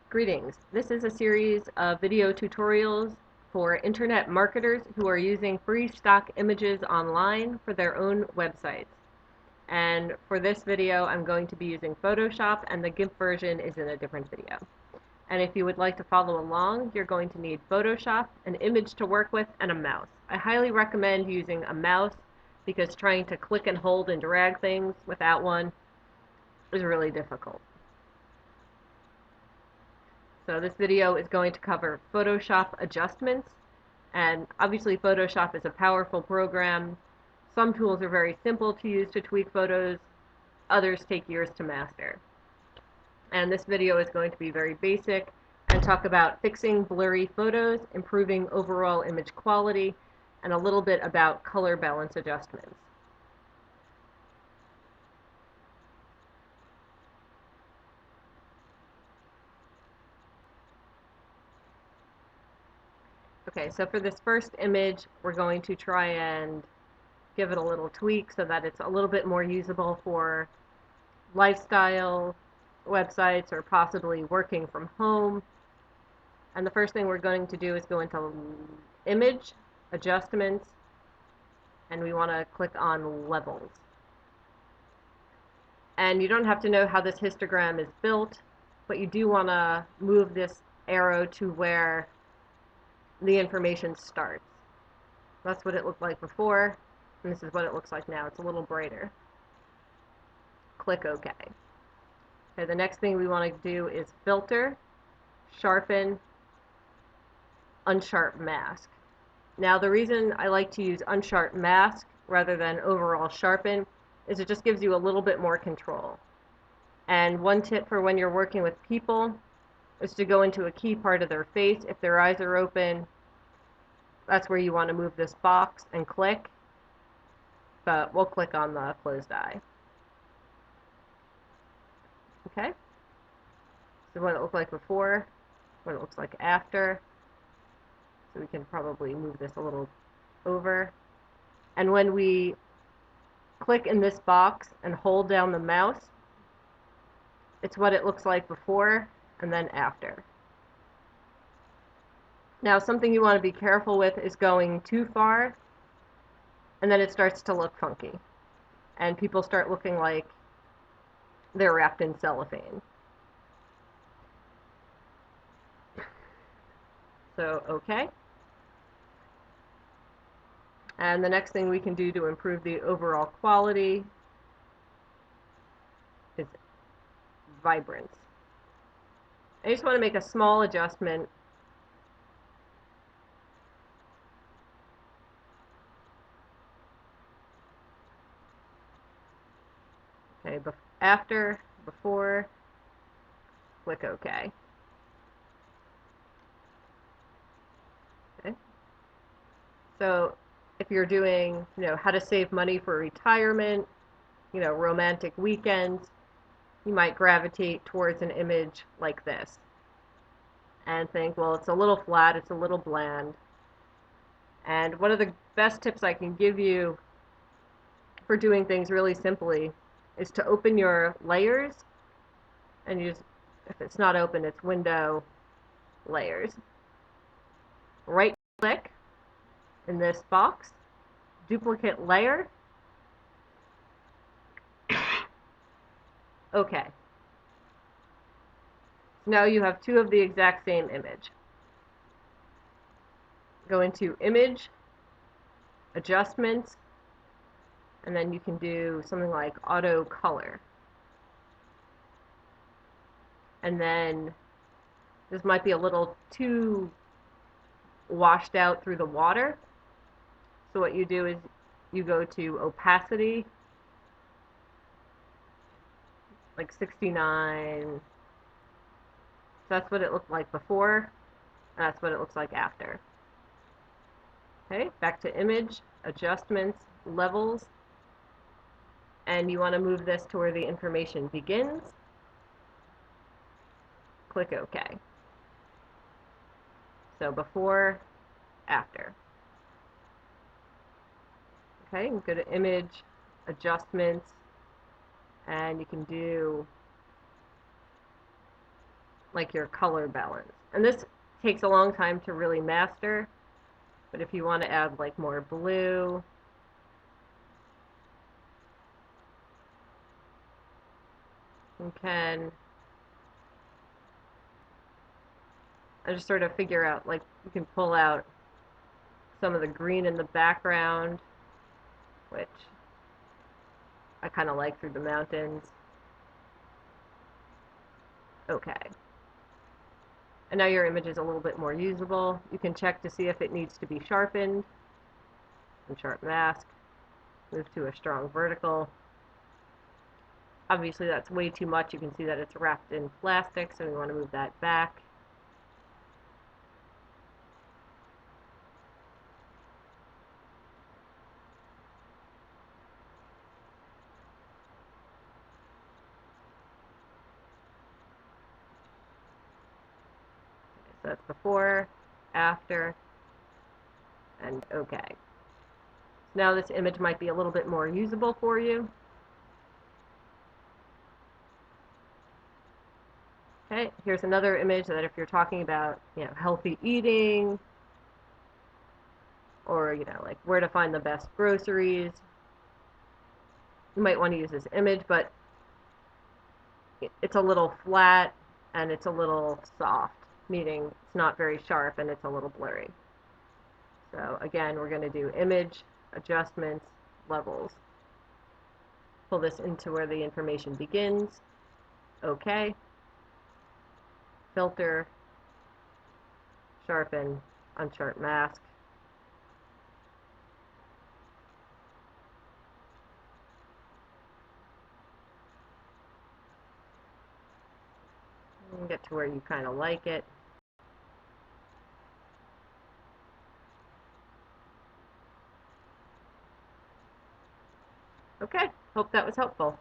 Greetings. This is a series of video tutorials for internet marketers who are using free stock images online for their own websites. And for this video, I'm going to be using Photoshop, and the GIMP version is in a different video. And if you would like to follow along, you're going to need Photoshop, an image to work with, and a mouse. I highly recommend using a mouse because trying to click and hold and drag things without one is really difficult. So this video is going to cover Photoshop adjustments, and obviously Photoshop is a powerful program. Some tools are very simple to use to tweak photos, others take years to master. And this video is going to be very basic and talk about fixing blurry photos, improving overall image quality, and a little bit about color balance adjustments. Okay, so for this first image, we're going to try and give it a little tweak so that it's a little bit more usable for lifestyle websites or possibly working from home. And the first thing we're going to do is go into Image, Adjustments, and we want to click on Levels. And you don't have to know how this histogram is built, but you do want to move this arrow to where the information starts. That's what it looked like before, and this is what it looks like now. It's a little brighter. Click OK. Okay, the next thing we want to do is Filter, Sharpen, Unsharp Mask. Now the reason I like to use Unsharp Mask rather than overall Sharpen is it just gives you a little bit more control. And one tip for when you're working with people is to go into a key part of their face. If their eyes are open, that's where you want to move this box and click, but we'll click on the closed eye. Okay, so what it looked like before, what it looks like after. So we can probably move this a little over. And when we click in this box and hold down the mouse, it's what it looks like before and then after. Now, something you want to be careful with is going too far, and then it starts to look funky. And people start looking like they're wrapped in cellophane. So, okay. And the next thing we can do to improve the overall quality is vibrance. I just want to make a small adjustment. Okay, after, before, click OK. Okay. So if you're doing, how to save money for retirement, romantic weekends, you might gravitate towards an image like this and think, well, it's a little flat, it's a little bland. And one of the best tips I can give you for doing things really simply is to open your layers, and you just, if it's not open, it's Window, Layers. Right click in this box, duplicate layer. Okay. So now you have two of the exact same image. Go into Image, Adjustments, and then you can do something like Auto Color. And then this might be a little too washed out through the water. So what you do is you go to Opacity, like 69. So that's what it looked like before, and that's what it looks like after. Okay, back to Image, Adjustments, Levels, and you want to move this to where the information begins. Click OK. So before, after. Okay, go to Image, Adjustments, and you can do like your color balance. And this takes a long time to really master, but if you want to add like more blue, you can. I just sort of figure out, like, you can pull out some of the green in the background, which I kind of like through the mountains. Okay. And now your image is a little bit more usable. You can check to see if it needs to be sharpened. And sharp mask. Move to a strong vertical. Obviously that's way too much. You can see that it's wrapped in plastic, so we want to move that back. So that's before, after, and okay. Now this image might be a little bit more usable for you. Okay, here's another image that if you're talking about, healthy eating, or, like where to find the best groceries, you might want to use this image, but it's a little flat and it's a little soft, meaning it's not very sharp and it's a little blurry. So again, we're going to do image, adjustments, levels. Pull this into where the information begins. Okay. Filter, sharpen, unsharp mask. And get to where you kind of like it. Okay, hope that was helpful.